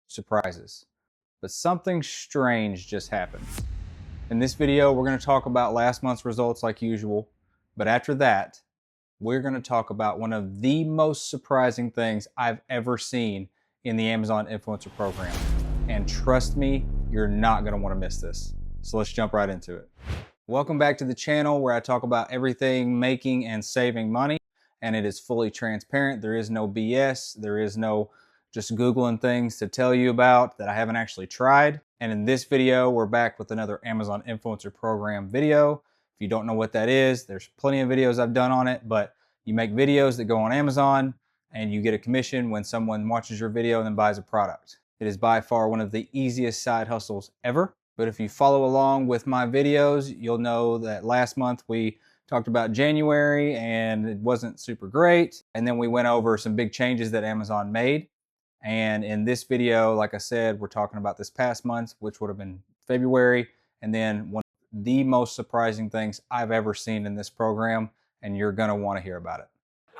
surprises. But something strange just happened. In this video, we're going to talk about last month's results like usual. But after that, we're going to talk about one of the most surprising things I've ever seen in the Amazon Influencer Program. And trust me, you're not going to want to miss this. So let's jump right into it. Welcome back to the channel where I talk about everything making and saving money. And it is fully transparent. There is no BS. There is no just Googling things to tell you about that I haven't actually tried. And in this video, we're back with another Amazon Influencer Program video. If you don't know what that is, there's plenty of videos I've done on it, but you make videos that go on Amazon and you get a commission when someone watches your video and then buys a product. It is by far one of the easiest side hustles ever. But if you follow along with my videos, you'll know that last month we talked about January and it wasn't super great. And then we went over some big changes that Amazon made. And in this video, like I said, we're talking about this past month, which would have been February. And then one of the most surprising things I've ever seen in this program, and you're going to want to hear about it.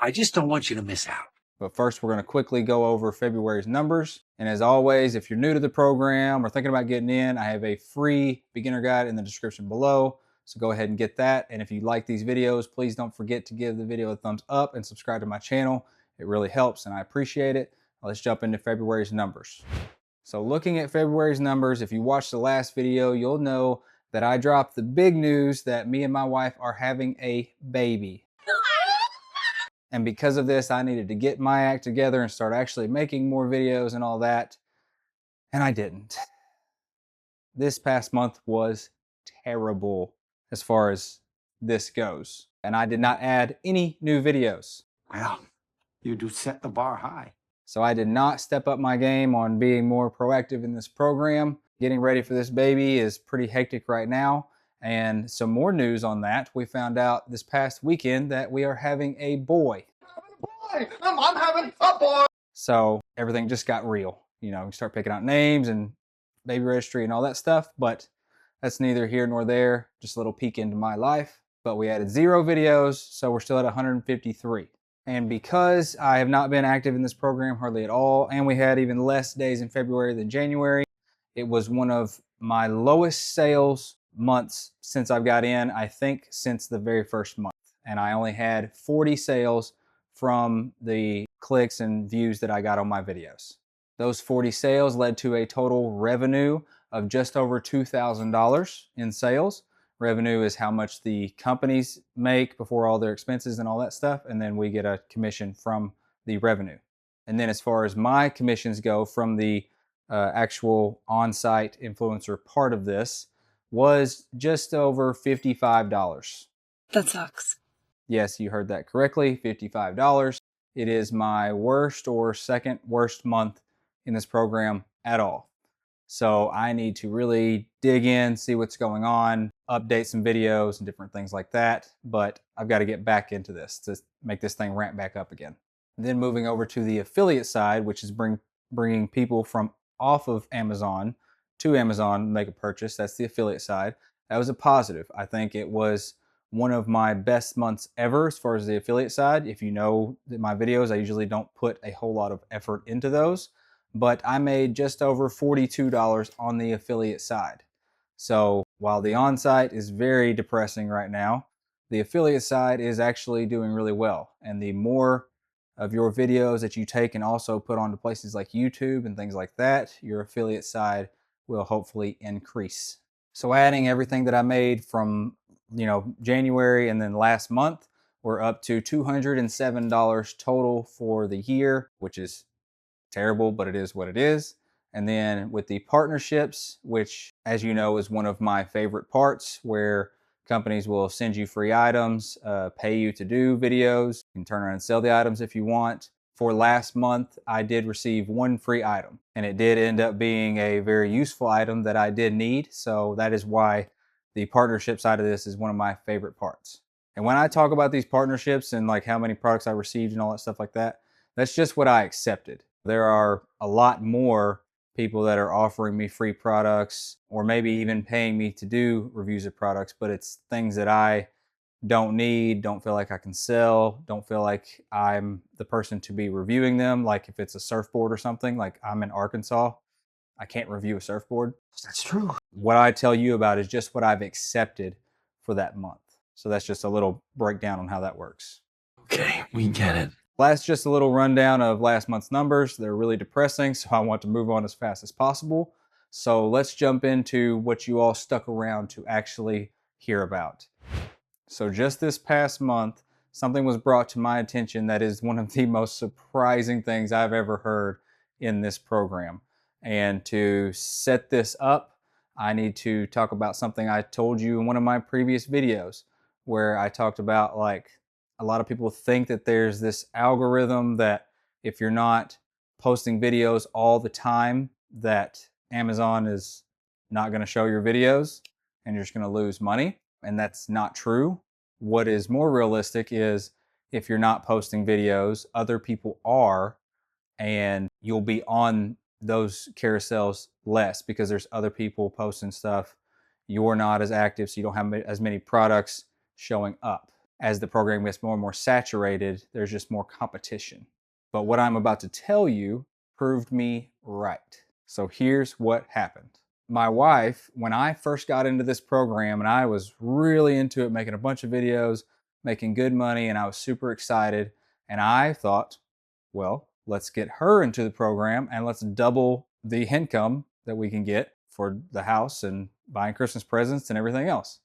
I just don't want you to miss out. But first, we're going to quickly go over February's numbers. And as always, if you're new to the program or thinking about getting in, I have a free beginner guide in the description below. So go ahead and get that. And if you like these videos, please don't forget to give the video a thumbs up and subscribe to my channel. It really helps and I appreciate it. Let's jump into February's numbers. So looking at February's numbers, if you watched the last video, you'll know that I dropped the big news that me and my wife are having a baby. And because of this, I needed to get my act together and start actually making more videos and all that. And I didn't. This past month was terrible as far as this goes. And I did not add any new videos. Well, you do set the bar high. So I did not step up my game on being more proactive in this program. Getting ready for this baby is pretty hectic right now. And some more news on that. We found out this past weekend that we are having a boy. I'm having a boy. So everything just got real. You know, we start picking out names and baby registry and all that stuff. But that's neither here nor there. Just a little peek into my life. But we added 0 videos, so we're still at 153. And because I have not been active in this program hardly at all, and we had even less days in February than January, it was one of my lowest sales months since I've got in, I think since the very first month. And I only had 40 sales from the clicks and views that I got on my videos. Those 40 sales led to a total revenue of just over $2,000 in sales. Revenue is how much the companies make before all their expenses and all that stuff, and then we get a commission from the revenue. And then as far as my commissions go from the actual on-site influencer part of this was just over $55. That sucks. Yes, you heard that correctly, $55. It is my worst or second worst month in this program at all. So I need to really dig in, see what's going on, update some videos and different things like that. But I've got to get back into this to make this thing ramp back up again. And then moving over to the affiliate side, which is bringing people from off of Amazon to Amazon to make a purchase. That's the affiliate side. That was a positive. I think it was one of my best months ever as far as the affiliate side. If you know my videos, I usually don't put a whole lot of effort into those. But I made just over $42 on the affiliate side. So while the on-site is very depressing right now, the affiliate side is actually doing really well. And the more of your videos that you take and also put onto places like YouTube and things like that, your affiliate side will hopefully increase. So adding everything that I made from, January and then last month, we're up to $207 total for the year, which is terrible, but it is what it is. And then with the partnerships, which as you know is one of my favorite parts, where companies will send you free items, pay you to do videos. You can turn around and sell the items if you want. For last month, I did receive 1 free item, and it did end up being a very useful item that I did need. So that is why the partnership side of this is one of my favorite parts. And when I talk about these partnerships and like how many products I received and all that stuff like that, that's just what I accepted. There are a lot more people that are offering me free products or maybe even paying me to do reviews of products, but it's things that I don't need, don't feel like I can sell, don't feel like I'm the person to be reviewing them. Like if it's a surfboard or something, like I'm in Arkansas, I can't review a surfboard. That's true. What I tell you about is just what I've accepted for that month. So that's just a little breakdown on how that works. Okay, we get it. That's just a little rundown of last month's numbers. They're really depressing, so I want to move on as fast as possible. So let's jump into what you all stuck around to actually hear about. So just this past month, something was brought to my attention that is one of the most surprising things I've ever heard in this program. And to set this up, I need to talk about something I told you in one of my previous videos where I talked about, like, a lot of people think that there's this algorithm that if you're not posting videos all the time, that Amazon is not going to show your videos and you're just going to lose money. And that's not true. What is more realistic is if you're not posting videos, other people are, and you'll be on those carousels less because there's other people posting stuff. You're not as active, so you don't have as many products showing up. As the program gets more and more saturated, there's just more competition. But what I'm about to tell you proved me right. So here's what happened. My wife, when I first got into this program and I was really into it, making a bunch of videos, making good money, and I was super excited, and I thought, well, let's get her into the program and let's double the income that we can get for the house and buying Christmas presents and everything else.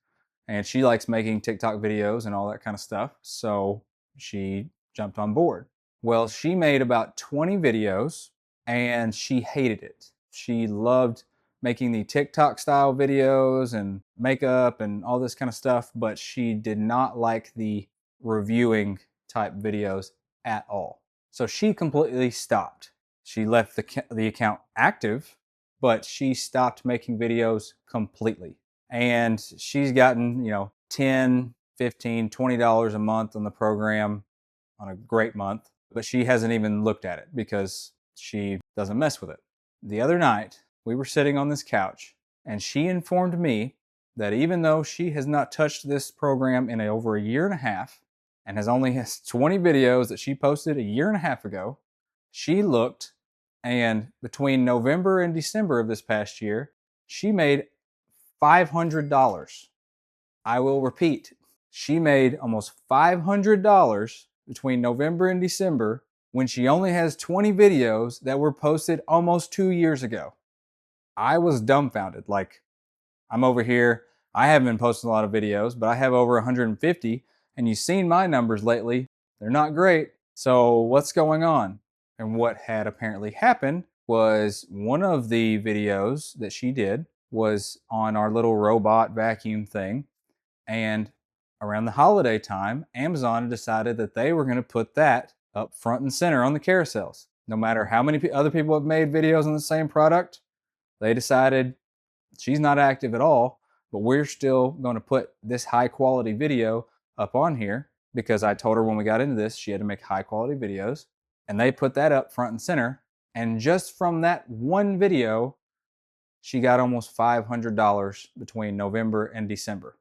And she likes making TikTok videos and all that kind of stuff. So she jumped on board. Well, she made about 20 videos and she hated it. She loved making the TikTok style videos and makeup and all this kind of stuff, but she did not like the reviewing type videos at all. So she completely stopped. She left the account active, but she stopped making videos completely. And she's gotten, $10, $15, $20 a month on the program on a great month, but she hasn't even looked at it because she doesn't mess with it. The other night, we were sitting on this couch and she informed me that even though she has not touched this program in over a year and a half and has 20 videos that she posted a year and a half ago, she looked, and between November and December of this past year, she made $500. I will repeat, she made almost $500 between November and December when she only has 20 videos that were posted almost 2 years ago. I was dumbfounded. Like, I'm over here, I haven't been posting a lot of videos, but I have over 150, and you've seen my numbers lately. They're not great. So what's going on? And what had apparently happened was one of the videos that she did was on our little robot vacuum thing. And around the holiday time, Amazon decided that they were going to put that up front and center on the carousels. No matter how many other people have made videos on the same product, they decided she's not active at all, but we're still going to put this high quality video up on here because I told her when we got into this, she had to make high quality videos. And they put that up front and center. And just from that one video, she got almost $500 between November and December.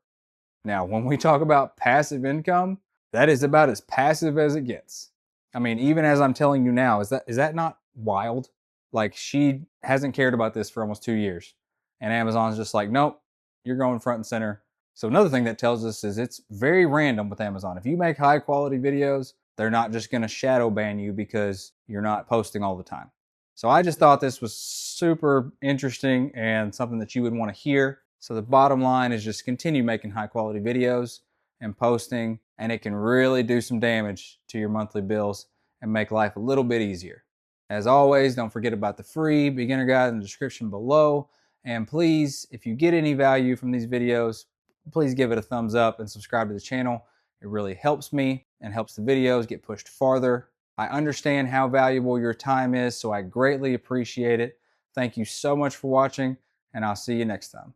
Now, when we talk about passive income, that is about as passive as it gets. I mean, even as I'm telling you now, is that not wild? Like, she hasn't cared about this for almost 2 years. And Amazon's just like, nope, you're going front and center. So another thing that tells us is it's very random with Amazon. If you make high quality videos, they're not just going to shadow ban you because you're not posting all the time. So I just thought this was super interesting and something that you would want to hear. So the bottom line is just continue making high quality videos and posting, and it can really do some damage to your monthly bills and make life a little bit easier. As always, don't forget about the free beginner guide in the description below. And please, if you get any value from these videos, please give it a thumbs up and subscribe to the channel. It really helps me and helps the videos get pushed farther. I understand how valuable your time is, so I greatly appreciate it. Thank you so much for watching, and I'll see you next time.